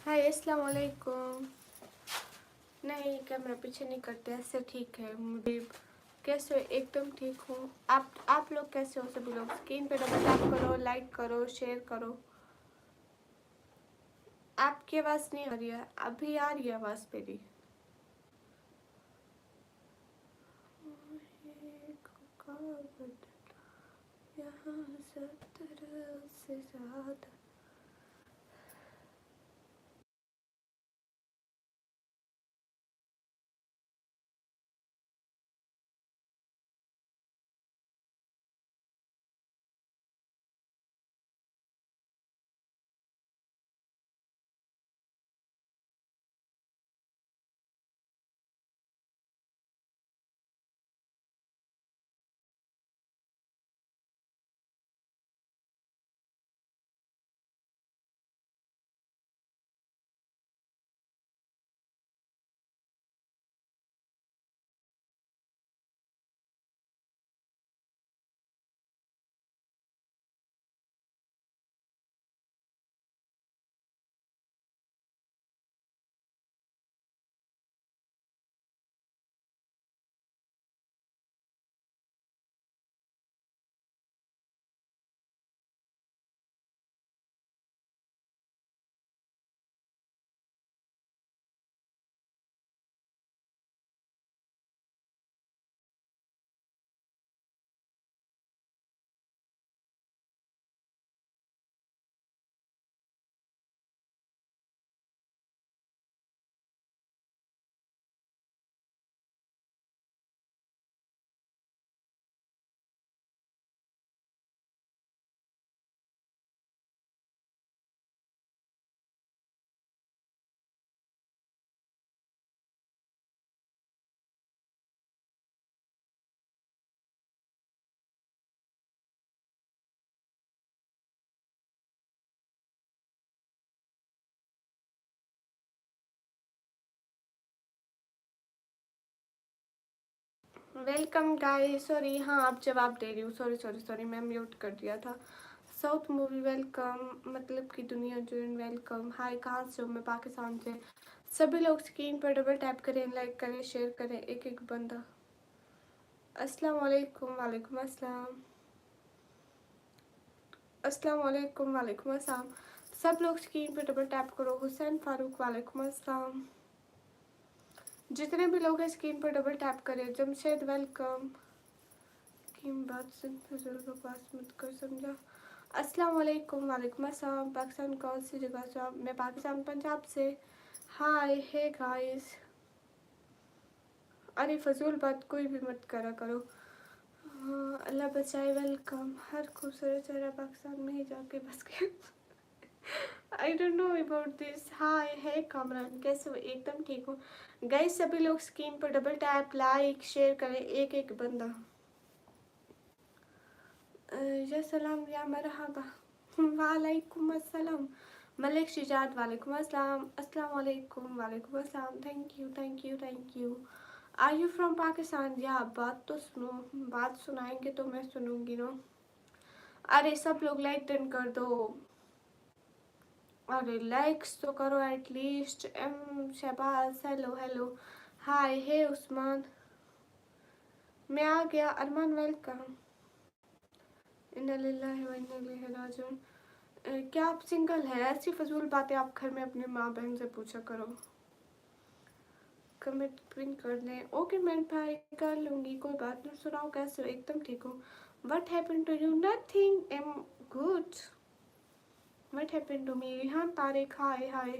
हाय अस्सलाम वालेकुम। नहीं, कैमरा पीछे नहीं करते, ऐसे ठीक है। मुझे कैसे हो? एकदम ठीक हूँ। आप लोग कैसे हो? सभी लोग स्क्रीन पे डबल टैप करो, लाइक करो, शेयर करो। आपकी आवाज़ नहीं आ रही है, अभी आ रही है आवाज़ मेरी? यहाँ 70 से ज़्यादा। Welcome guys. सॉरी, हाँ आप जवाब दे रही हूँ। सॉरी सॉरी सॉरी, मैं म्यूट कर दिया था। साउथ मूवी वेलकम, मतलब की दुनिया जून वेलकम। हाय, कहाँ से हो? मैं पाकिस्तान से। सभी लोग स्क्रीन पर डबल टैप करें, लाइक करें, शेयर करें, एक एक बंदा। अस्सलाम वालेकुम। वालेकुम अस्सलाम। अस्सलाम वालेकुम। वालेकुम अस्सलाम। सब लोग स्क्रीन पर डबल टैप करो। हुसैन फारूक, वालेकुम अस्सलाम। जितने भी लोग हैं स्क्रीन पर डबल टैप करें। जमशेद वेलकम। की बात सुन, फजल बकवास मत कर, समझा? अस्सलाम वालेकुम। वालेकुम अस्सलाम। पाकिस्तान कौन सी जगह से आप? मैं पाकिस्तान पंजाब से। हाय, हे गाइस। अरे फजूल बात कोई भी मत करा करो। हाँ, अल्लाह बचाए। वेलकम। हर खूबसूरत चेहरा पाकिस्तान में ही जाके बस गया। I don't know about this. Hi, hey Kamran, कैसे हो? एकदम ठीक हूँ। गाइस सभी लोग स्क्रीन पर डबल टैप, लाइक, शेयर करें, एक एक बंदा। या सलाम या मरहबा। वालेकुम अस्सलाम। मलिक शिजात, वालेकुम अस्सलाम। अस्सलाम वालेकुम। वालेकुम अस्सलाम। Thank you thank you thank you. Are you from Pakistan? या बात तो सुनो, बात सुनाएंगे तो मैं सुनूंगी ना। अरे सब लोग लाइक डन कर दो। अरे लाइक्स तो करो at least. Am Shahbaz, hello hello. Hi, hey Usman. मैं आ गया। अरमान वेलकम। इन्ना लिल्लाहि व इन्ना इलैहि राजिऊन। क्या आप सिंगल हैं? ऐसी फजूल बातें आप घर में अपने माँ बहन से पूछा करो। कमेंट पिन कर लें। ओके मैं भाई कर लूँगी, कोई बात नहीं। सुनाओ कैसे हो? एकदम ठीक हो। What happen to you? Nothing, am good. What happen to me? Rihan Tariq, hi hi.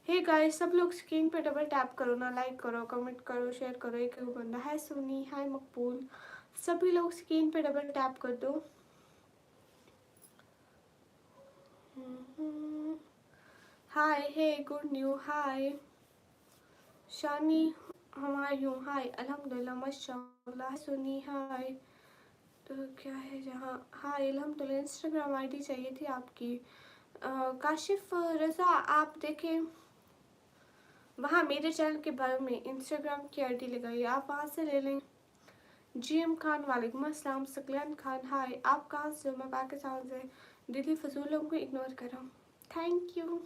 Hey guys सब लोग स्क्रीन पे डबल टैप करो ना, लाइक करो, कमेंट करो, शेयर करो, एक एक बंदा। हाय सुनी, हाय मकबूल। सभी लोग स्क्रीन पे डबल टैप कर दो। हाय, हे गुड न्यू, हाय शानी, हमायूं, हाय अल्हम्दुलिल्लाह माशाल्लाह। सुनी, हाय। तो क्या है जहाँ? हाय अल्हम्दुलिल्लाह। इंस्टाग्राम आईडी चाहिए थी आपकी। काशिफ रज़ा, आप देखें वहाँ मेरे चैनल के बारे में इंस्टाग्राम की आईडी लगाइए, आप वहाँ से ले लें। जीएम खान, वालेकुम अस्सलाम। सकलान खान, हाय। आप कहाँ से हो? मैं पाकिस्तान से। दीदी फजूलों को इग्नोर करो। Thank you.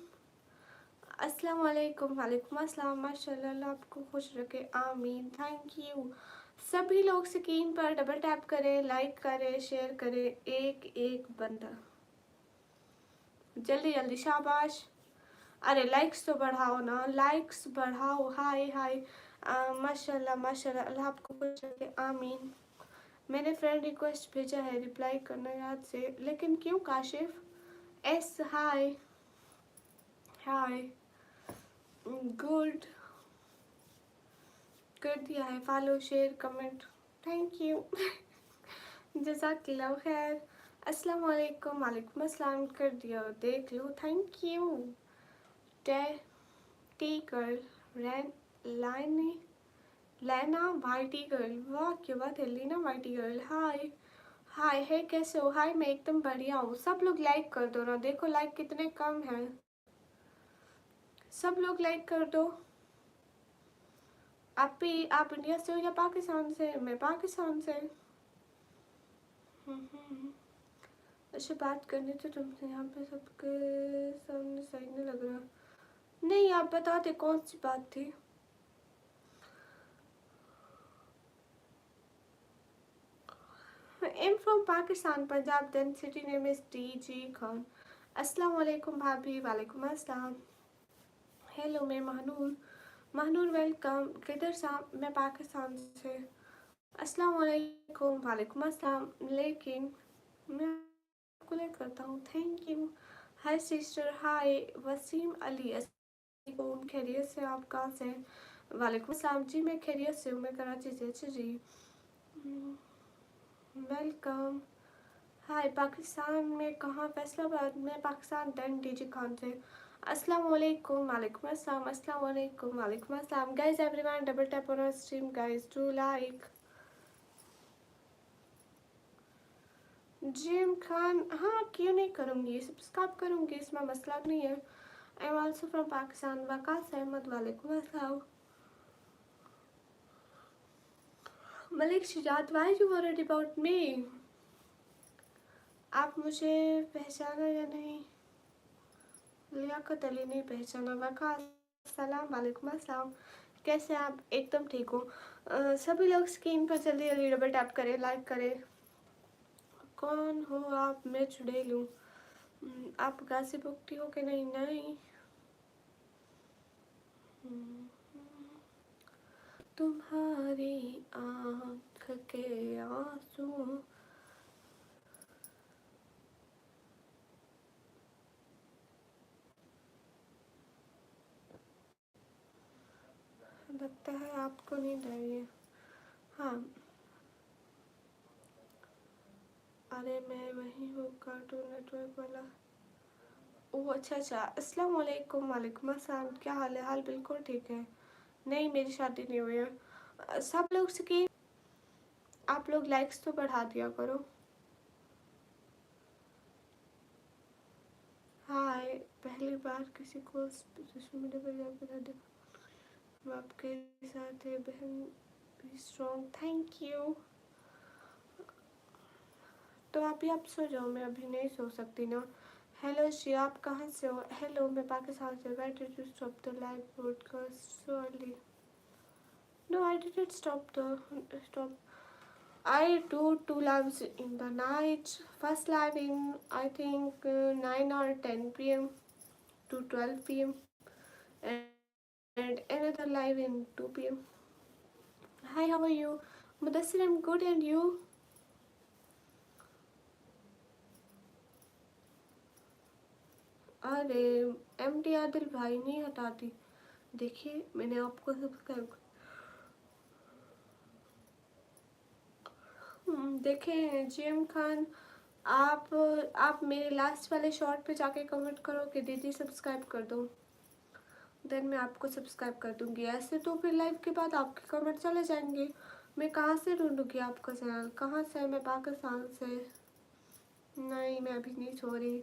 अस्सलाम वालेकुम। वालेकुम अस्सलाम। माशाल्लाह, अल्लाह आपको खुश रखे, आमीन। Thank you. सभी लोग स्क्रीन पर डबल टैप करें, लाइक करें, शेयर करें, एक एक बंदा, जल्दी जल्दी, शाबाश। अरे लाइक्स तो बढ़ाओ ना, लाइक्स बढ़ाओ। हाय हाय, माशाल्लाह माशाल्लाह, अल्लाह आपको खुश रखे, आमीन। मैंने फ्रेंड रिक्वेस्ट भेजा है, रिप्लाई करना याद से, लेकिन क्यों काशिफ? एस हाय हाय, गुड, कर दिया है follow, share, comment, thank you. जज़ाकल्लाह खैर। अस्सलाम वालेकुम। वालेकुम अस्सलाम, कर दिया, देख लो, थैंक यू। टे टी गर्ल, रैन, लाइनी, लैना, वाइटी गर्ल, वाह क्या बात है, लीना वाइटी गर्ल, हाय हाय, है कैसे हो? हाय, मैं एकदम बढ़िया हूँ। सब लोग लाइक कर दो ना, देखो लाइक कितने कम हैं, सब लोग लाइक कर दो। आप इंडिया से हो या पाकिस्तान से? मैं पाकिस्तान से। अच्छा, बात करनी तो तुमसे, यहाँ पे सबके सामने सही नहीं लग रहा। नहीं, आप बता दे कौन सी बात थी। Am from Pakistan, Punjab, then city name is T G Khan. अस्सलाम वालेकुम भाभी। वालेकुम अस्सलाम। हेलो, मैं महानूर। महानूर वेलकम। किधर से आप? मैं पाकिस्तान से। अस्सलाम वालेकुम। वालेकुम अस्सलाम, लेकिन मैं आपको लाइक करता हूँ, थैंक यू। हाय सिस्टर, हाय वसीम अली, अस्सलाम, खैरियत से? आप कहाँ से? वालेकुम अस्सलाम जी, मैं खैरियत से हूँ, मैं कराची से। अच्छा जी, वेलकम। हाय, पाकिस्तान में कहाँ? फैसलाबाद में, पाकिस्तान, डन डीजी खान से। अस्सलाम वालेकुम। वालेकुम अस्सलाम, अस्सलाम वालेकुम। वालेकुम अस्सलाम। Guys everyone, double tap on our stream guys, do like. Jim Khan, हाँ क्यों नहीं करूँगी, सब्सक्राइब करूँगी, इसमें मसला नहीं है। I am also from Pakistan. Waqas Ahmed, वालेकुम अस्सलाम। Malik Shujaat, why you worried about me? आप मुझे पहचाना या नहीं? लियाकत अली नहीं पहचाना। वकास, सलाम, वालेकुम अस्सलाम, कैसे आप? एकदम ठीक हो। सभी लोग स्क्रीन पर जल्दी जल्दी डबल टैप करें, लाइक करें। कौन हो आप? मैं चुड़ैल हूँ। आप गाजी बुकती हो कि नहीं? नहीं। तुम्हारी आँख के आंसू, लगता है आपको नींद आ रही है। हाँ, अरे मैं वही हूँ, कार्टून नेटवर्क वाला। ओह अच्छा अच्छा, अस्सलाम वालेकुम। वालेकुम अस्सलाम, क्या हाल है? हाल बिल्कुल ठीक है। नहीं, मेरी शादी नहीं हुई है। सब लोग से, आप लोग लाइक्स तो बढ़ा दिया करो। हाय, पहली बार किसी को सोशल मीडिया पर जाकर बता दो, मैं आपके साथ है बहन, बी स्ट्रॉन्ग, थैंक यू। तो आप सो जाओ, मैं अभी नहीं सो सकती ना। हेलो श्री, आप कहाँ से हो? हेलो, मैं पाकिस्तान से। Why did you stop the live broadcast so early? No, I didn't stop. I do two lives in the night. First live in I think 9 or 10 p.m. to 12 p.m. and another live in 2 p.m. Hi, how are you? Mudassir, I'm good, and you? अरे MD Adil भाई नहीं हटाती। देखिए, मैंने आपको subscribe, देखें GM Khan, आप मेरे last वाले शॉर्ट पे जाके कमेंट करो कि दीदी सब्सक्राइब कर दो, देन मैं आपको सब्सक्राइब कर दूंगी। ऐसे तो फिर लाइव के बाद आपके कमेंट चले जाएंगे, मैं कहाँ से ढूंढूंगी आपका चैनल? कहाँ से? मैं पाकिस्तान से। नहीं, मैं अभी नहीं सो रही।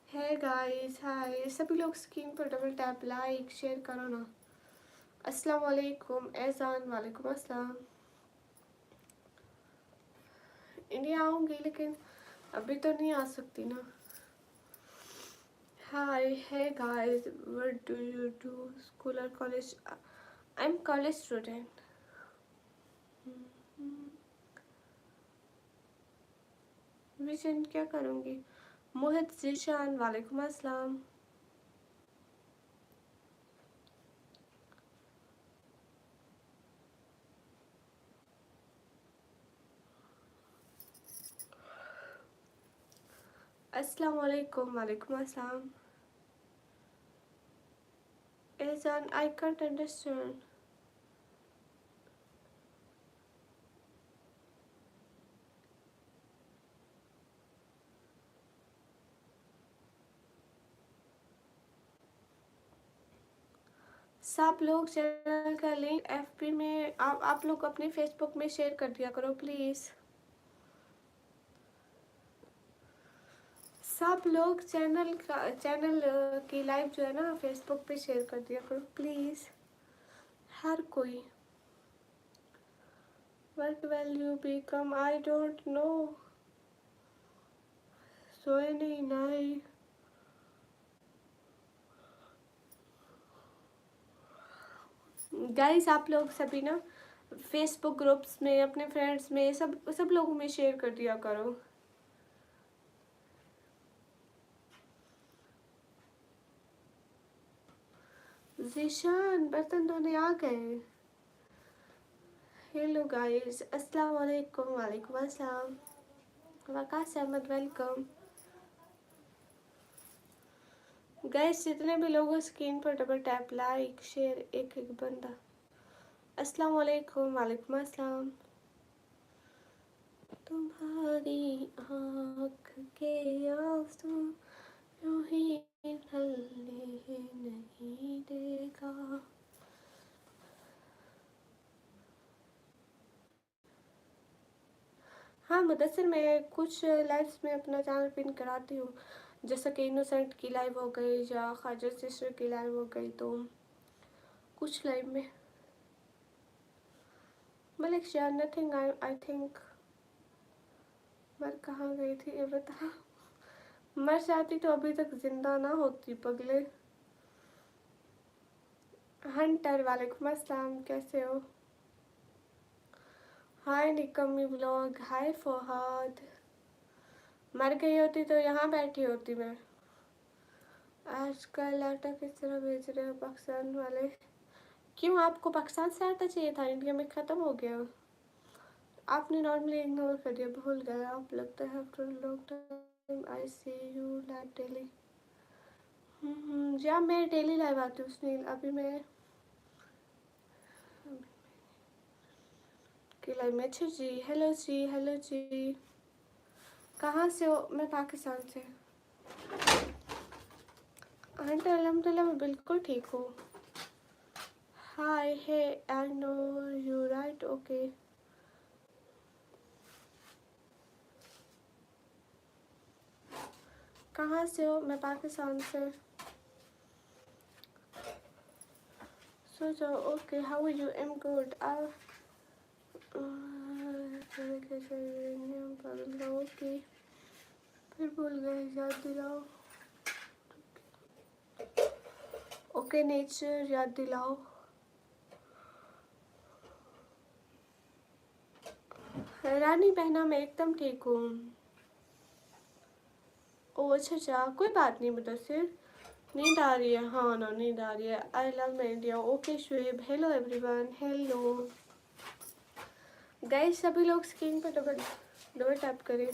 है गाइस, हाय, सभी लोग स्क्रीन पर डबल टैप, लाइक, शेयर करो ना। अस्सलाम वालेकुम एहसान, वालेकुम अस्सलाम। इंडिया आऊँगी, लेकिन अभी तो नहीं आ सकती ना। Hi, hey guys, what do you do? School or college? I'm college student. Vision क्या करूँगी? मोहित जीशान, वालेकुम अस्सलाम. अस्सलाम वालेकुम, वालेकुम अस्सलाम. Izan, I can't understand. सब लोग चैनल का लिंक एफबी में आप लोग अपने फेसबुक में शेयर कर दिया करो प्लीज़. सब लोग चैनल की लाइव जो है ना फेसबुक पे शेयर कर दिया करो प्लीज़. हर कोई. What will you become? I don't know. So नहीं. गाइस आप लोग सभी ना फेसबुक ग्रुप्स में अपने फ्रेंड्स में सब लोगों में शेयर कर दिया करो. जीशान बर्तन धोने आ गए. हेलो गाइस, अस्सलाम वालेकुम, वालेकुम अस्सलाम. वकास अहमद वेलकम. गाइस जितने भी लोग स्क्रीन पर डबल टैप लाइक शेयर एक एक बंदा. अस्सलाम वालेकुम, वालेकुम अस्सलाम. तुम्हारी आँख के आंसू यूं ही ढलने नहीं देगा. हाँ मुदस्सिर, मैं कुछ लाइव्स में अपना चैनल पिन कराती हूँ, जैसा कि इनोसेंट की लाइव हो गई या ख्वाजा सिस्टर की लाइव हो गई. तो कुछ लाइव में Malik Shah nothing. I think मर कहाँ गई थी ये बता. मर जाती तो अभी तक जिंदा ना होती पगले. हंटर वालेकुम अस्सलाम, कैसे हो? हाय निकम्मी ब्लॉग. हाय फहद. मर गई होती तो यहाँ बैठी होती मैं. आजकल आटा किस तरह बेच रहे हो पाकिस्तान वाले? क्यों, आपको पाकिस्तान से आटा चाहिए था? इंडिया में ख़त्म हो गया. आपने नॉर्मली इग्नोर कर दिया, भूल गए आप. लगता है after long time I see you live daily. या मैं डेली लाइव आती हूँ सुनील. अभी मैं की लाइव में. अच्छा जी, हेलो जी, हेलो जी. कहाँ से हो? मैं पाकिस्तान से. आंटी अल्हम्दुलिल्लाह मैं बिल्कुल ठीक हूँ. Hi hey I know you right okay. कहाँ से हो? मैं पाकिस्तान से. सोचो okay. How are you? I am good. Okay फिर भूल गए, याद दिलाओ. ओके नेचर, याद दिलाओ. रानी बहना मैं एकदम ठीक हूँ. ओ अच्छा कोई बात नहीं मुदस्सिर. नींद आ रही है? हाँ ना नींद आ रही है. I love my India. Okay Shoaib. Hello everyone. Hello guys, सभी लोग स्क्रीन पर डबल टैप करें.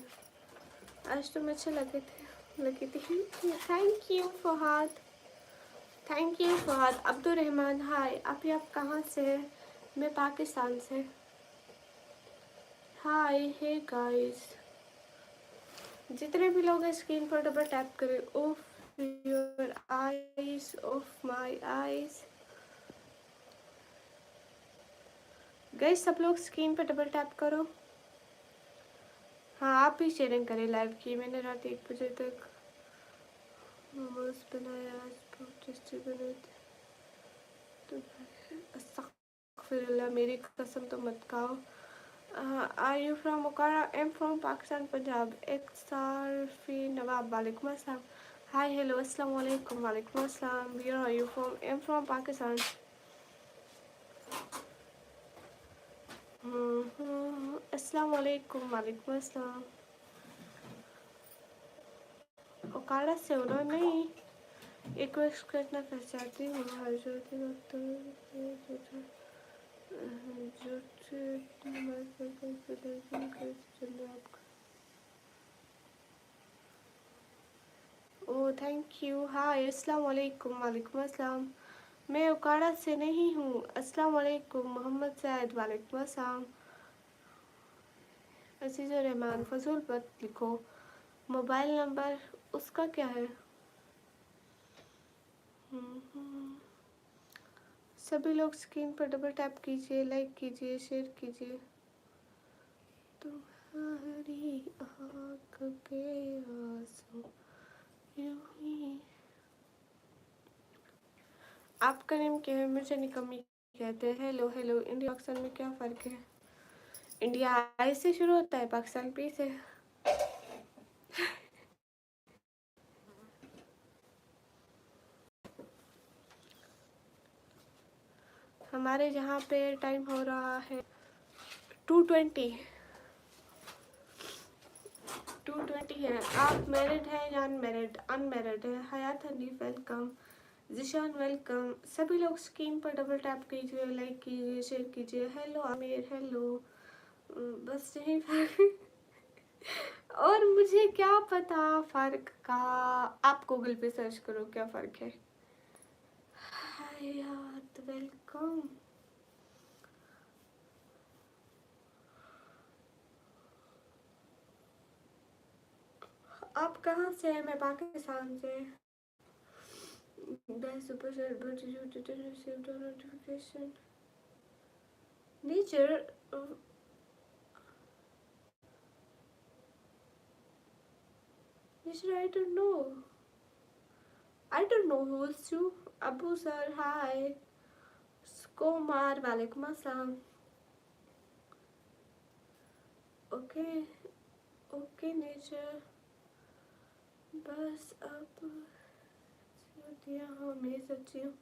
आज तुम अच्छे लगी थी. Thank you Fahad. Thank you Fahad. Abdul Rahman hi. आप कहाँ से हैं? मैं पाकिस्तान से. हाय हे गाइस, जितने भी लोग हैं स्क्रीन पर डबल टैप करें. Of your eyes, of my eyes. Guys सब लोग स्क्रीन पर डबल टैप करो. हाँ आप भी शेयरिंग करें लाइव की. मैंने रात 1 बजे तक मोमोज बनाए. आज बहुत टेस्टी बने थे. तो अस्तगफिरुल्लाह, मेरी कसम तो मत खाओ. Are you from Okara? I am from Pakistan Punjab. एक सारफी नवाब वालेकुम अस्सलाम. Hi, hello, assalamu alaikum, walaikum assalam. Where are you from? I'm from Pakistan. Assalamu alaikum, walaikum assalam. Okara से हो ना? नहीं, एक करना कर चाहती हूँ हर जो ओह थैंक यू। हाय अस्सलाम वालेकुम। वालेकुम अस्सलाम। मैं उकाड़ा से नहीं हूँ। अस्सलाम वालेकुम मोहम्मद सैद। वालेकुम अस्सलाम। अजीज़ रहमान फजूल मत लिखो। मोबाइल नंबर उसका क्या है? सभी लोग स्क्रीन पर डबल टैप कीजिए, लाइक कीजिए, शेयर कीजिए। तुम्हारी आँख के आंसू यूं ही। आपका नेम क्या है? मुझे निकम्मी कहते हैं। Hello hello. इंडिया पाकिस्तान में क्या फ़र्क है? इंडिया आई से शुरू होता है, पाकिस्तान पी से। हमारे यहाँ पे टाइम हो रहा है 2:20। 2:20 है। आप मैरिड हैं या अनमैरिड? अनमैरिड है। हयात हनीफ वेलकम। जिशान वेलकम। सभी लोग स्क्रीन पर डबल टैप कीजिए, लाइक कीजिए, शेयर कीजिए। हेलो आमिर। हेलो। बस यही फर्क। और मुझे क्या पता फ़र्क का। आप गूगल पे सर्च करो क्या फ़र्क है। हयात वेलकम। आप कहाँ से हैं? मैं पाकिस्तान से। Best super chat, but you didn't receive the notification. Nature, Nature, I don't know. I don't know who's you. Abu sir, hi. Komar, walaikum assalam. Okay, okay, Nature. बस अब दिया। हाँ मैं सच्ची हूँ।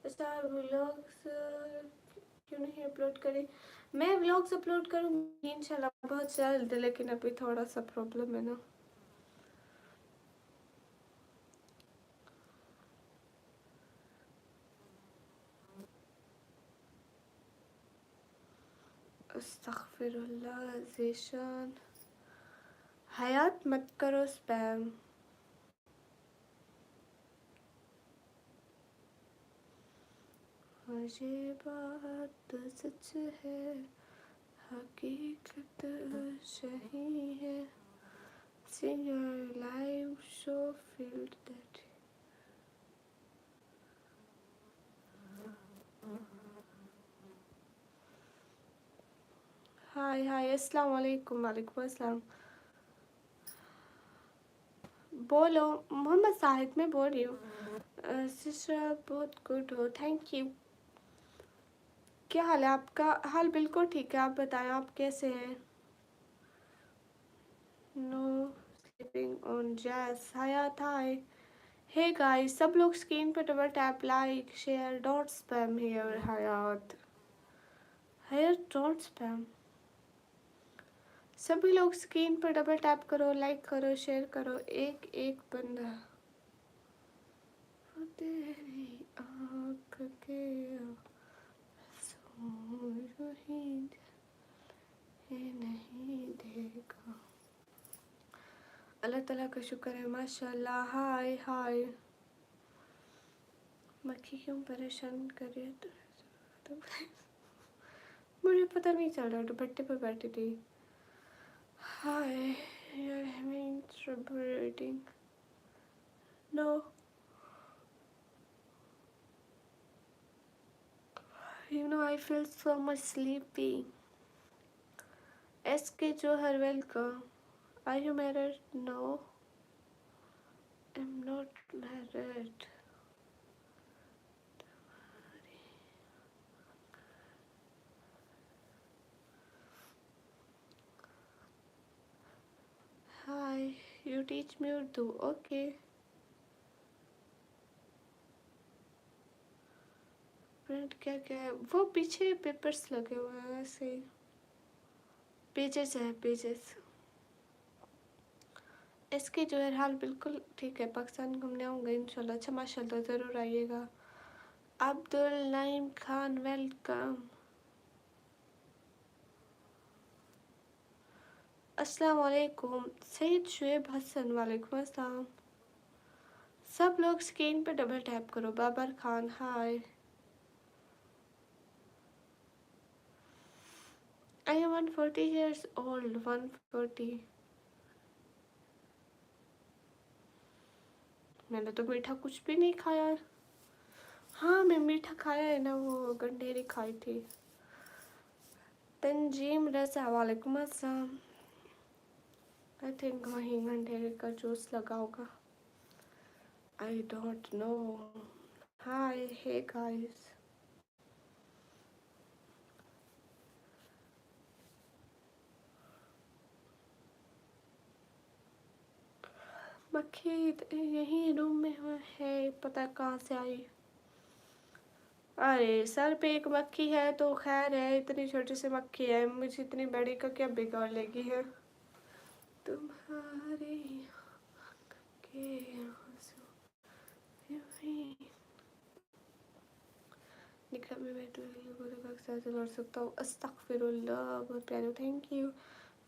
अच्छा व्लॉग्स क्यों नहीं अपलोड करें? मैं व्लॉग्स अपलोड करूँगी इंशाल्लाह बहुत जल्द, लेकिन अभी थोड़ा सा प्रॉब्लम है ना। अस्तगफिरुल्लाह। ज़ीशान हयात मत करो स्पैम। ये बात सच है, हकीकत सही है। Sing your live show filled that. हाय हाय अस्सलाम वालेकुम। वालेकुम अस्सलाम। बोलो मोहम्मद साहिद। मैं बोल रही हूँ। सिस्टर बहुत गुड हो। Thank you. क्या हाल है आपका? हाल बिल्कुल ठीक है। आप बताएं आप कैसे हैं? नो स्लीपिंग ऑन जैस। हयात हाय। हे गाइस सब लोग स्क्रीन पर double tap, like share, don't spam here. Hayat Hayat don't spam. सभी लोग स्क्रीन पर डबल टैप करो, लाइक करो, शेयर करो। एक एक बंदा। तेरी आँख के आंसू ही नहीं देखा। अल्लाह ताला का शुक्र है माशाल्लाह। हाय हाय। मक्खी क्यों परेशान कर रही है? तो मुझे पता नहीं चल रहा, दुपट्टे पर बैठी थी। हाय you're having trouble reading? No. You know I feel so much sleepy. SK Johar welcome. Are you married? No. I'm not married. Hi, you teach me Urdu. Okay. Print क्या क्या है? वो पीछे पेपर्स लगे हुए हैं ऐसे, पेजेस है पेजेस। इसके जो है हाल बिल्कुल ठीक है। पाकिस्तान घूमने आऊँगा इंशाल्लाह। अच्छा माशाल्लाह, ज़रूर आइएगा। अब्दुल नईम खान वेलकम। अस्सलाम वालेकुम। सईद शुएब हसन वालेकुम अस्सलाम। सब लोग स्क्रीन पे डबल टैप करो। बाबर खान हाय। I am 140 years old. 140। मैंने तो मीठा कुछ भी नहीं खाया। हाँ मैं मीठा खाया है ना, वो गंडेरी खाई थी। तंजीम रजा वालेकुम अस्सलाम। आई थिंक वहीं गंडेरी का जूस लगा होगा। I don't know. Hi hey guys. मक्खी यही रूम में है, पता कहाँ से आई। अरे सर पे एक मक्खी है तो खैर है, इतनी छोटी सी मक्खी है, मुझे इतनी बड़ी का क्या बिगाड़ लेगी है। तुम्हारे के आंसू निकला मैं बैठ से लड़ सकता हूँ। अस्तगफिरुल्लाह, बहुत प्यारे, thank you.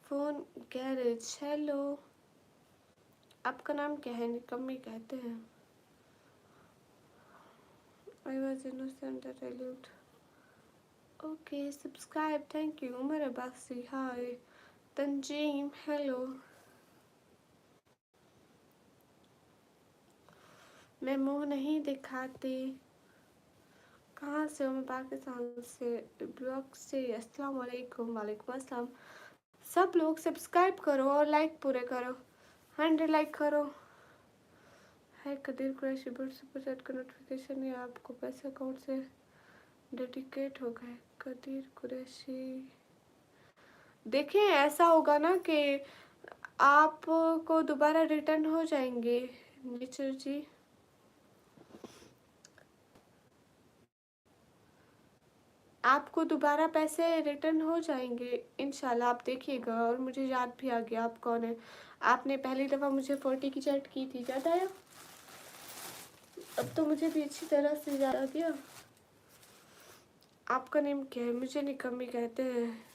Phone garage hello. आपका नाम क्या है? निकम्मी कहते हैं। I was innocent that I lived. Okay subscribe, thank you. Umar Abbasi hi. Tanzeem hello. मैं मुंह नहीं दिखाती। कहाँ से हो? मैं पाकिस्तान से, ब्लॉक से। अस्सलाम वालेकुम। वालेकुम अस्सलाम। सब लोग सब्सक्राइब करो और लाइक पूरे करो। 100 लाइक करो। है Qadeer Qureshi but super chat का नोटिफिकेशन या आपको पैसे अकाउंट से डेडिकेट हो गए। कदीर कुरैशी देखें, ऐसा होगा ना कि आपको दोबारा रिटर्न हो जाएंगे नेचर जी। आपको दोबारा पैसे रिटर्न हो जाएंगे इंशाल्लाह, आप देखिएगा। और मुझे याद भी आ गया आप कौन है। आपने पहली दफ़ा मुझे 40 की चैट की थी, याद आया? अब तो मुझे भी अच्छी तरह से याद आ गया। आपका नेम क्या है? मुझे निकम्मी कहते हैं।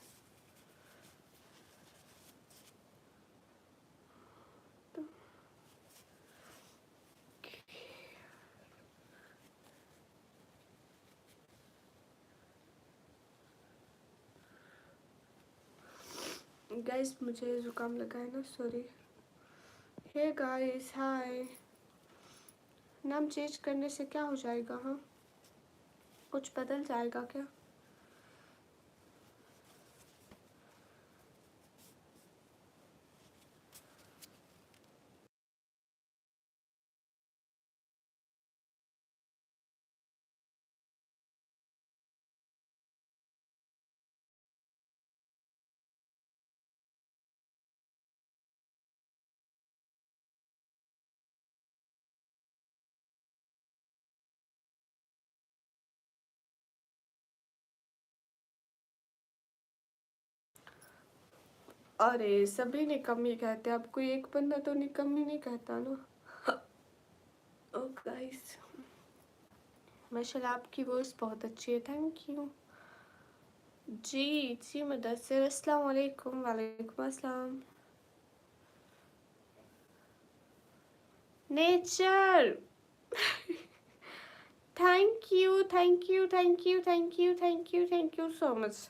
गाइस मुझे जुकाम लगा है ना, सॉरी। Hey guys hi. नाम चेंज करने से क्या हो जाएगा? हाँ कुछ बदल जाएगा क्या? अरे सभी निकम्मी कहते हैं, अब कोई एक बंदा तो निकम्मी नहीं कहता ना। ओ गाइस माशाल्लाह आपकी वॉइस बहुत अच्छी है, थैंक यू जी। जी मुदस्सिर अस्सलाम वालेकुम। वालेकुम अस्सलाम। Nature thank you thank you thank you thank you thank you thank you so much.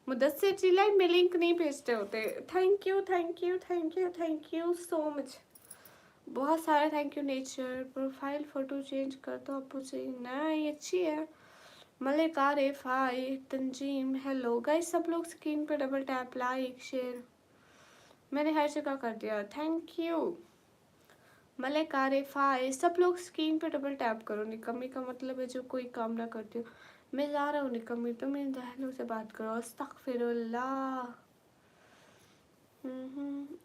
Mudassir ji live में लिंक नहीं भेजते होते। Thank you thank you thank you thank you so much. बहुत सारे thank you. Nature profile photo change कर दो आपू से ना, ये अच्छी है। Malik Arif hi. Tanzeem hello. Guys सब लोग स्क्रीन पे डबल टैप, लाइक शेयर मैंने हर जगह कर दिया, थैंक यू। मलिक आरिफ हाय। सब लोग स्क्रीन पे डबल टैप करो। निकम्मी का मतलब है जो कोई काम ना करती हो। मैं जा रहा हूँ निकम्मी, तुम इन दहलों से बात करो। अस्तगफिरुल्लाह।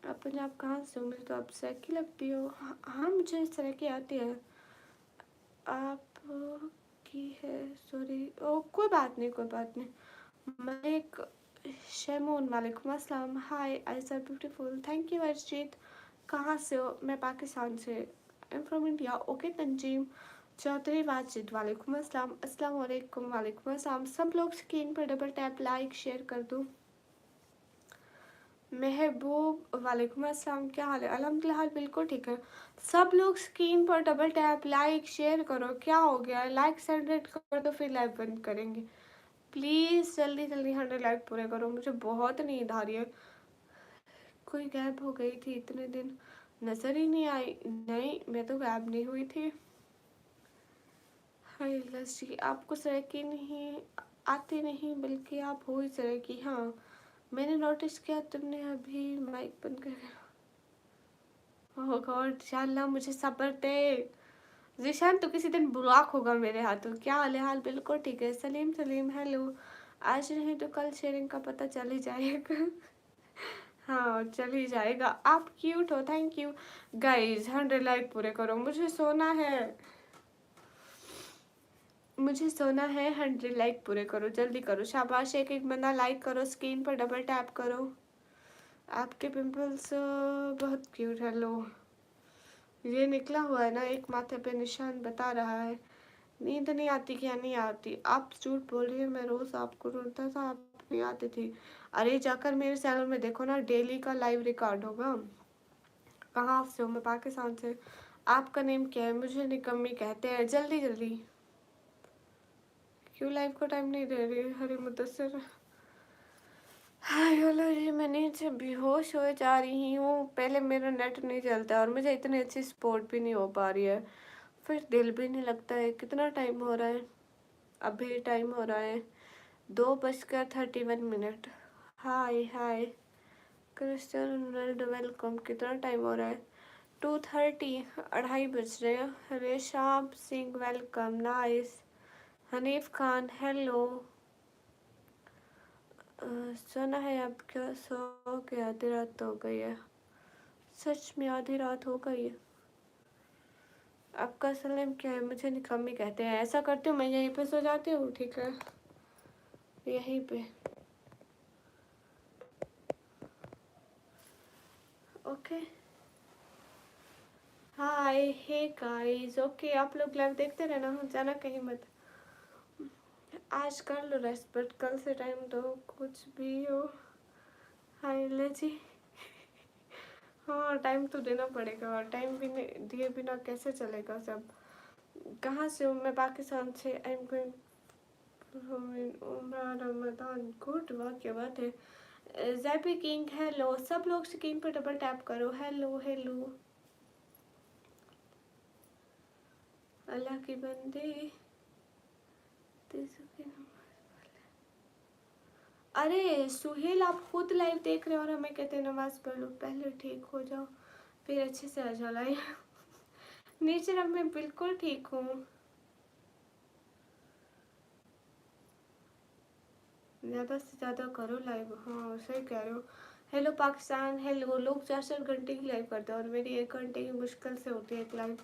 आप पंजाब कहाँ से हो? मुझे तो आप सैकी लगती हो। हाँ मुझे सैकी आती है। आप की है, सॉरी। ओ कोई बात नहीं, कोई बात नहीं। मलिक शैमून, वालेकुम अस्सलाम। Hi Aisha beautiful, thank you Arjit. कहाँ से हो? मैं पाकिस्तान से। I am from India. Okay Tanzeem Chaudhary Wajid, वालेकुम अस्सलाम। अस्सलाम वालेकुम, वालेकुम अस्सलाम। सब लोग स्क्रीन पर डबल टैप लाइक शेयर कर दो। महबूब, वालेकुम अस्सलाम, क्या हाल है? अल्हम्दुलिल्लाह हाल बिल्कुल ठीक है। सब लोग स्क्रीन पर डबल टैप लाइक शेयर करो। क्या हो गया? लाइक सेंड कर दो, फिर लाइव बंद करेंगे। प्लीज़ जल्दी जल्दी 100 लाइक पूरे करो, मुझे बहुत नींद आ रही है। कोई गायब हो गई थी इतने दिन, नज़र ही नहीं आई। नहीं, मैं तो गायब नहीं हुई थी। हाय लस्सी, आपको सड़की नहीं आती नहीं, बल्कि आप हो ही सड़की। हाँ मैंने नोटिस किया, तुमने अभी माइक बंद कर। ओह गॉड, इंशाल्लाह मुझे सब्र दे। जिशान तो किसी दिन बुराक होगा मेरे हाथों। क्या हाल है? हाल बिल्कुल ठीक है। सलीम सलीम हेलो। आज नहीं तो कल शेयरिंग का पता चल ही जाएगा। हाँ चल ही जाएगा। आप क्यूट हो, थैंक यू। गाइस 100 लाइक पूरे करो, मुझे सोना है, मुझे सोना है। 100 लाइक पूरे करो, जल्दी करो। शाबाश, एक एक बंदा लाइक करो, स्क्रीन पर डबल टैप करो। आपके पिंपल्स बहुत क्यूट है। लो ये निकला हुआ है ना एक माथे पे निशान, बता रहा है। नींद नहीं आती? क्या नहीं आती? आप झूठ बोल रही है, मैं रोज आपको ढूंढता था, आप नहीं आती थी। अरे जाकर मेरे चैनल में देखो ना, डेली का लाइव रिकॉर्ड होगा। कहाँ से हो? मैं पाकिस्तान से। आपका नेम क्या है? मुझे निकम्मी कहते हैं। जल्दी जल्दी, क्यों लाइव को टाइम नहीं दे रही? हरे मुदस्सिर, हाय हेलो जी, मैं नींद से बेहोश हो जा रही हूँ। पहले मेरा नेट नहीं चलता और मुझे इतनी अच्छी सपोर्ट भी नहीं हो पा रही है, फिर दिल भी नहीं लगता है। कितना टाइम हो रहा है? अभी टाइम हो रहा है 2:31। Hi hi Cristiano Ronaldo welcome. कितना टाइम हो रहा है? 2:30, 2:30 बज रहे हैं। Reshab Singh welcome, nice. Hanif Khan hello. सुना है आप क्या सो के आधी रात हो गई है? सच में आधी रात हो गई है? आपका असल नेम क्या है? मुझे निकम्मी कहते हैं। ऐसा करती हूँ, मैं यहीं पे सो जाती हूँ, ठीक है? यहीं पे, ओके। हाय हे गाइस, ओके आप लोग लाइव देखते रहना, जाना कहीं मत। आज कर लो रेस्ट, बट कल से टाइम दो, कुछ भी हो। हाय जी, हाँ टाइम तो देना पड़ेगा, और टाइम भी नहीं दिए बिना कैसे चलेगा सब। कहाँ से हूँ? मैं पाकिस्तान से। आई एम गोइंग उमरा रमदान, गुड, वाह क्या बात है। JP king hello. सब लोग स्क्रीन पर डबल टैप करो। Hello hello. अल्लाह की बंदे, अरे सुहेल आप खुद लाइव देख रहे हो और हमें कहते हैं नमाज पढ़ लो। पहले ठीक हो जाओ, फिर अच्छे से आ जाओ लाइव। नेचर अब मैं बिल्कुल ठीक हूँ। ज़्यादा से ज़्यादा करो लाइव, हाँ सही कह रहे हो। Hello Pakistan hello. लोग 4-4 घंटे की लाइव करते हैं और मेरी 1 घंटे की मुश्किल से होती है एक लाइव।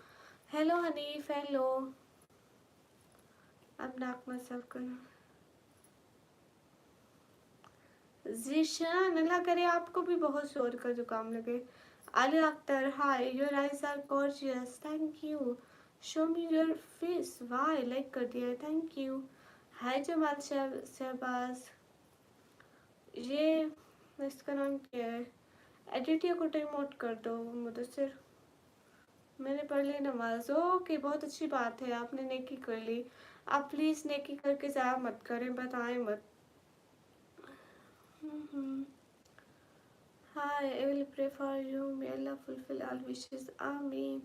Hello Hanif hello. अब नाक में सब करो। जीशान, अल्लाह करे आपको भी बहुत शोर का जुकाम लगे। Ali Akhtar, hi, your eyes are gorgeous, thank you. Show me your face. Why? Like कर दिया, thank you. Hi Jamal Shahbaz. ये इसका नाम क्या है? एडिटिया को टाइम कर दो मुदस्सिर। मैंने पढ़ ली नमाज, ओके बहुत अच्छी बात है, आपने नेकी कर ली। आप प्लीज़ नेकी करके ज़ाया मत करें, बताएं मत। Hi, I will pray for you. May Allah fulfill all wishes. Ameen.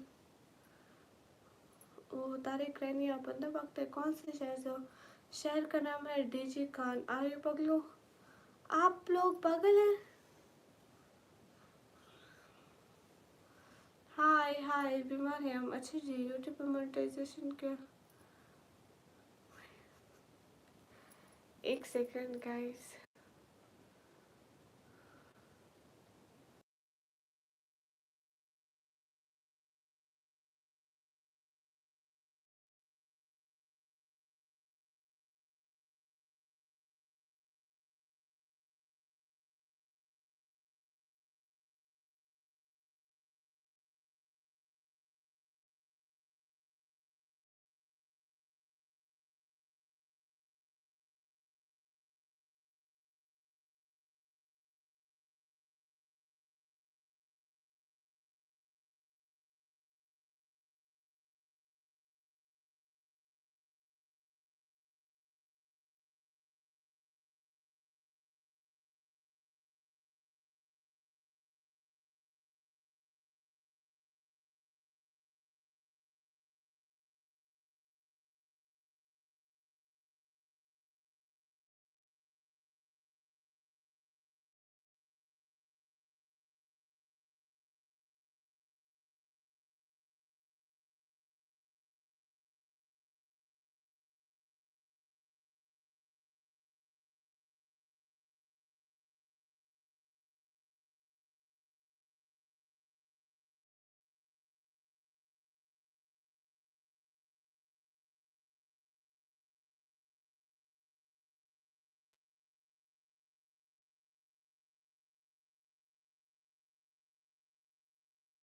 ओ तारिक रैनी, आप बंदा वक्त है, कौन से शहर से हो? शहर का नाम है डीजी खान। आर्य पगलो, आप लोग पागल हैं? हाय हाय, बीमार हैं हम। अच्छी जी, यूट्यूब पे मोनेटाइजेशन क्या? एक सेकंड गाइस।